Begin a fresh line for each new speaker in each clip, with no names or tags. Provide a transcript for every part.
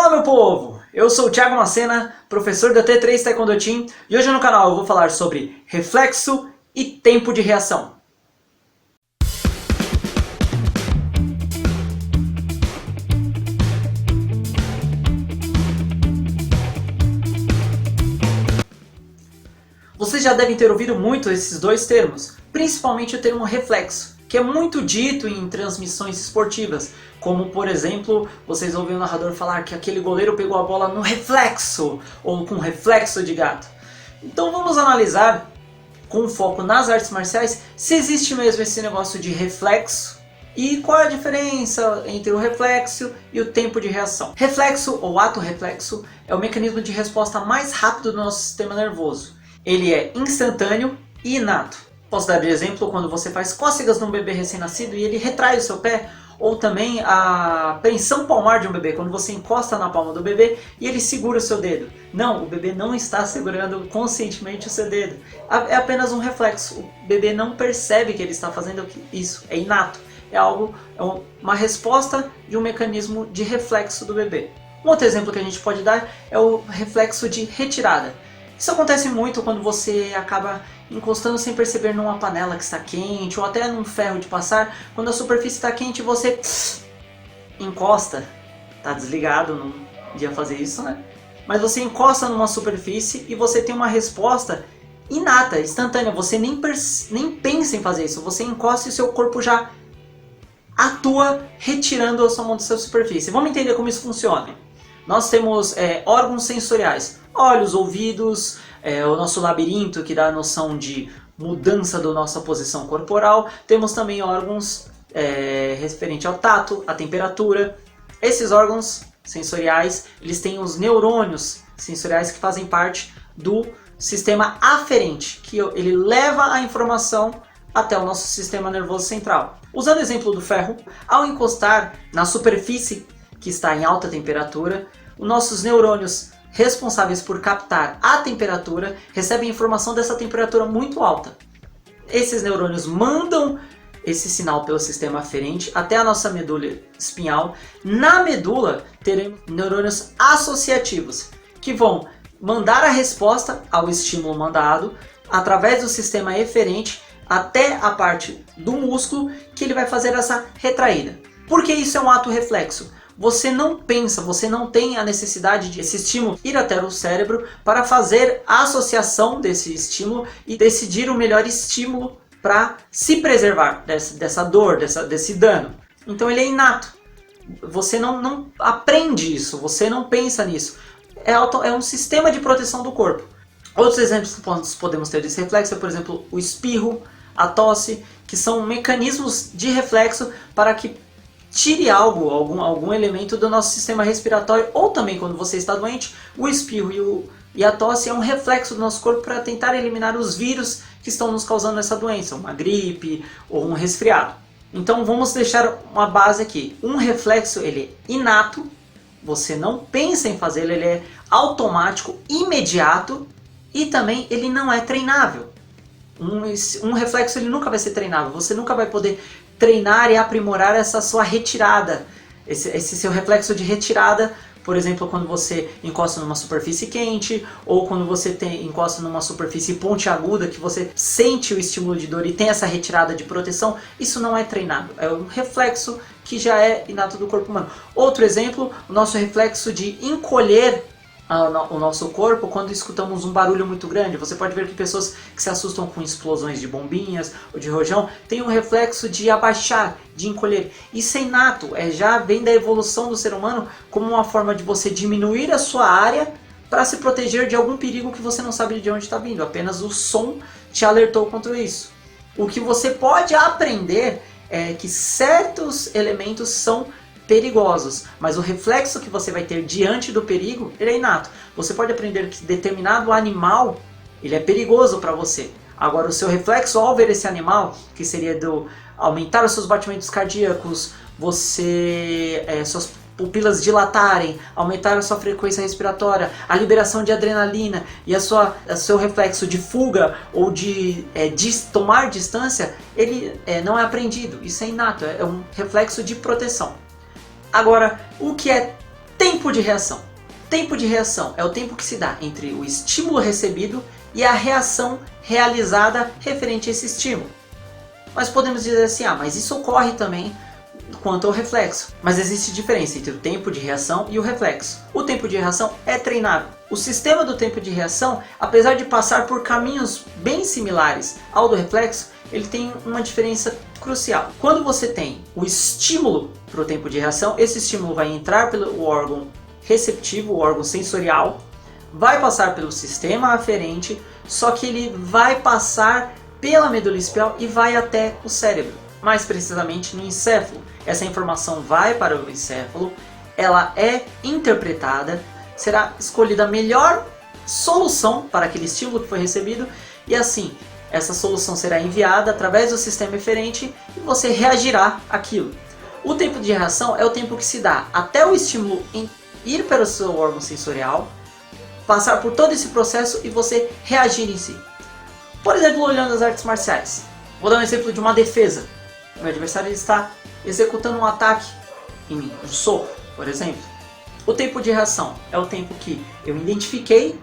Fala, meu povo! Eu sou o Thiago Macena, professor da T3 Taekwondo Team, e hoje no canal eu vou falar sobre reflexo e tempo de reação. Vocês já devem ter ouvido muito esses dois termos, principalmente o termo reflexo, que é muito dito em transmissões esportivas, como por exemplo, vocês ouvem o narrador falar que aquele goleiro pegou a bola no reflexo, ou com reflexo de gato. Então vamos analisar, com foco nas artes marciais, se existe mesmo esse negócio de reflexo e qual é a diferença entre o reflexo e o tempo de reação. Reflexo ou ato reflexo é o mecanismo de resposta mais rápido do nosso sistema nervoso. Ele é instantâneo e inato. Posso dar de exemplo quando você faz cócegas num bebê recém-nascido e ele retrai o seu pé, ou também a preensão palmar de um bebê, quando você encosta na palma do bebê e ele segura o seu dedo. Não, o bebê não está segurando conscientemente o seu dedo. É apenas um reflexo. O bebê não percebe que ele está fazendo isso. É inato. É uma resposta de um mecanismo de reflexo do bebê. Um outro exemplo que a gente pode dar é o reflexo de retirada. Isso acontece muito quando você acaba encostando sem perceber numa panela que está quente, ou até num ferro de passar. Quando a superfície está quente, você encosta. Está desligado, não ia fazer isso, né? Mas você encosta numa superfície e você tem uma resposta inata, instantânea. Você nem pensa em fazer isso. Você encosta e o seu corpo já atua retirando a sua mão dessa superfície. Vamos entender como isso funciona. Nós temos órgãos sensoriais, olhos, ouvidos, o nosso labirinto que dá a noção de mudança da nossa posição corporal. Temos também órgãos referente ao tato, à temperatura. Esses órgãos sensoriais, eles têm os neurônios sensoriais que fazem parte do sistema aferente, que ele leva a informação até o nosso sistema nervoso central. Usando o exemplo do ferro, ao encostar na superfície que está em alta temperatura, os nossos neurônios responsáveis por captar a temperatura recebem informação dessa temperatura muito alta. Esses neurônios mandam esse sinal pelo sistema aferente até a nossa medula espinhal. Na medula teremos neurônios associativos, que vão mandar a resposta ao estímulo mandado através do sistema eferente até a parte do músculo, que ele vai fazer essa retraída. Por que isso é um ato reflexo? Você não pensa, você não tem a necessidade de esse estímulo ir até o cérebro para fazer a associação desse estímulo e decidir o melhor estímulo para se preservar dessa dor, desse dano. Então ele é inato. Você não aprende isso, você não pensa nisso. É um sistema de proteção do corpo. Outros exemplos que podemos ter desse reflexo é, por exemplo, o espirro, a tosse, que são mecanismos de reflexo para que tire algum elemento do nosso sistema respiratório, ou também quando você está doente, o espirro e a tosse é um reflexo do nosso corpo para tentar eliminar os vírus que estão nos causando essa doença, uma gripe ou um resfriado. Então vamos deixar uma base aqui. Um reflexo, ele é inato, você não pensa em fazê-lo, ele é automático, imediato e também ele não é treinável. Um reflexo ele nunca vai ser treinável, você nunca vai poder treinar e aprimorar essa sua retirada, esse seu reflexo de retirada, por exemplo, quando você encosta numa superfície quente, ou quando você encosta numa superfície pontiaguda, que você sente o estímulo de dor e tem essa retirada de proteção. Isso não é treinado, é um reflexo que já é inato do corpo humano. Outro exemplo, o nosso reflexo de encolher o nosso corpo quando escutamos um barulho muito grande. Você pode ver que pessoas que se assustam com explosões de bombinhas ou de rojão têm um reflexo de abaixar, de encolher. Isso é inato, já vem da evolução do ser humano como uma forma de você diminuir a sua área para se proteger de algum perigo que você não sabe de onde está vindo. Apenas o som te alertou contra isso. O que você pode aprender é que certos elementos são perigosos, mas o reflexo que você vai ter diante do perigo, ele é inato. Você pode aprender que determinado animal, ele é perigoso para você. Agora o seu reflexo ao ver esse animal, que seria aumentar os seus batimentos cardíacos, suas pupilas dilatarem, aumentar a sua frequência respiratória, a liberação de adrenalina e o seu reflexo de fuga ou de tomar distância, ele não é aprendido. Isso é inato, é um reflexo de proteção. Agora, o que é Tempo de reação. Tempo de reação é o tempo que se dá entre o estímulo recebido e a reação realizada referente a esse estímulo. Mas podemos dizer assim, mas isso ocorre também quanto ao reflexo. Mas existe diferença entre o tempo de reação e o reflexo. O tempo de reação é treinável. O sistema do tempo de reação, apesar de passar por caminhos bem similares ao do reflexo, ele tem uma diferença crucial. Quando você tem o estímulo para o tempo de reação, esse estímulo vai entrar pelo órgão receptivo, o órgão sensorial, vai passar pelo sistema aferente, só que ele vai passar pela medula espinhal e vai até o cérebro, mais precisamente no encéfalo. Essa informação vai para o encéfalo, ela é interpretada, será escolhida a melhor solução para aquele estímulo que foi recebido e assim, essa solução será enviada através do sistema eferente e você reagirá àquilo. O tempo de reação é o tempo que se dá até o estímulo ir para o seu órgão sensorial, passar por todo esse processo e você reagir em si. Por exemplo, olhando as artes marciais, vou dar um exemplo de uma defesa. O meu adversário está executando um ataque em mim, um soco, por exemplo. O tempo de reação é o tempo que eu identifiquei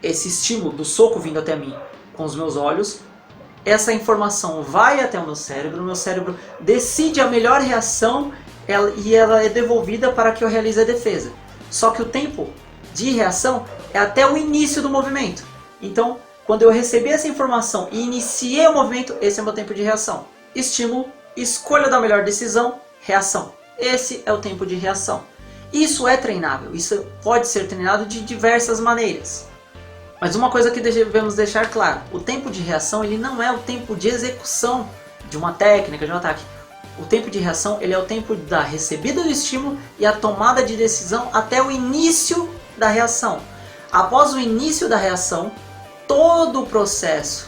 esse estímulo do soco vindo até mim com os meus olhos, essa informação vai até o meu cérebro decide a melhor reação e ela é devolvida para que eu realize a defesa. Só que o tempo de reação é até o início do movimento. Então, quando eu recebi essa informação e iniciei o movimento, esse é o meu tempo de reação. Estímulo, escolha da melhor decisão, reação. Esse é o tempo de reação. Isso é treinável, isso pode ser treinado de diversas maneiras. Mas uma coisa que devemos deixar claro, o tempo de reação ele não é o tempo de execução de uma técnica, de um ataque. O tempo de reação ele é o tempo da recebida do estímulo e a tomada de decisão até o início da reação. Após o início da reação, todo o processo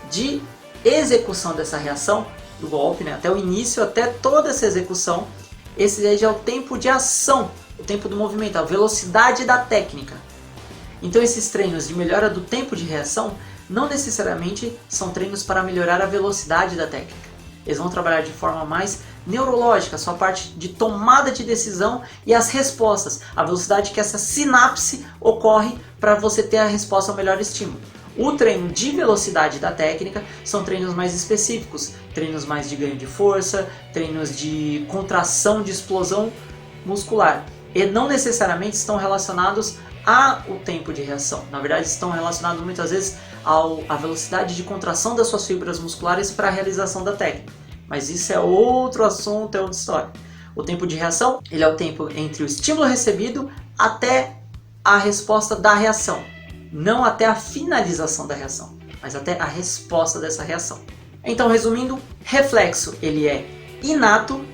de execução dessa reação, do golpe, até o início, até toda essa execução, esse aí já é o tempo de ação, o tempo do movimento, a velocidade da técnica. Então esses treinos de melhora do tempo de reação não necessariamente são treinos para melhorar a velocidade da técnica. Eles vão trabalhar de forma mais neurológica, a sua parte de tomada de decisão e as respostas, a velocidade que essa sinapse ocorre para você ter a resposta ao melhor estímulo. O treino de velocidade da técnica são treinos mais específicos, treinos mais de ganho de força, treinos de contração de explosão muscular. E não necessariamente estão relacionados ao tempo de reação. Na verdade, estão relacionados muitas vezes à velocidade de contração das suas fibras musculares para a realização da técnica. Mas isso é outro assunto, é outra história. O tempo de reação ele é o tempo entre o estímulo recebido até a resposta da reação. Não até a finalização da reação, mas até a resposta dessa reação. Então, resumindo, reflexo ele é inato,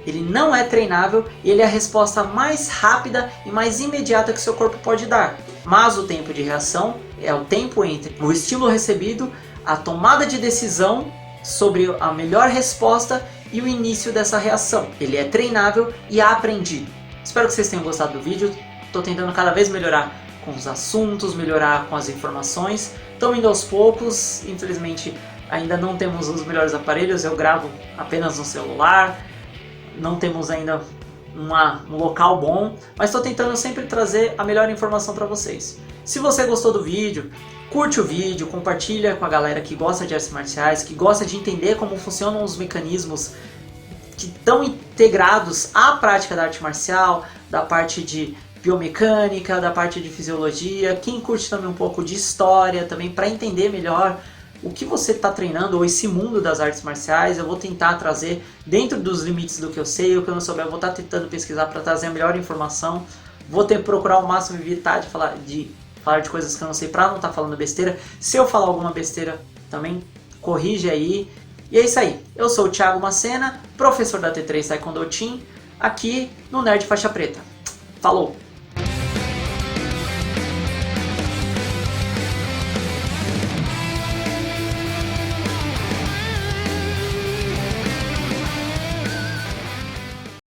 ele não é treinável e ele é a resposta mais rápida e mais imediata que seu corpo pode dar. Mas o tempo de reação é o tempo entre o estímulo recebido, a tomada de decisão sobre a melhor resposta e o início dessa reação. Ele é treinável e aprendido. Espero que vocês tenham gostado do vídeo. Estou tentando cada vez melhorar com os assuntos, melhorar com as informações. Estamos indo aos poucos, infelizmente ainda não temos os melhores aparelhos, eu gravo apenas no celular, não temos ainda um local bom, mas estou tentando sempre trazer a melhor informação para vocês. Se você gostou do vídeo, curte o vídeo, compartilha com a galera que gosta de artes marciais, que gosta de entender como funcionam os mecanismos que estão integrados à prática da arte marcial, da parte de biomecânica, da parte de fisiologia, quem curte também um pouco de história, também para entender melhor o que você está treinando ou esse mundo das artes marciais. Eu vou tentar trazer dentro dos limites do que eu sei, o que eu não souber, eu vou estar tentando pesquisar para trazer a melhor informação. Vou procurar ao máximo evitar de falar de coisas que eu não sei para não estar falando besteira. Se eu falar alguma besteira também, corrige aí. E é isso aí. Eu sou o Thiago Macena, professor da T3 Taekwondo Team, aqui no Nerd Faixa Preta. Falou!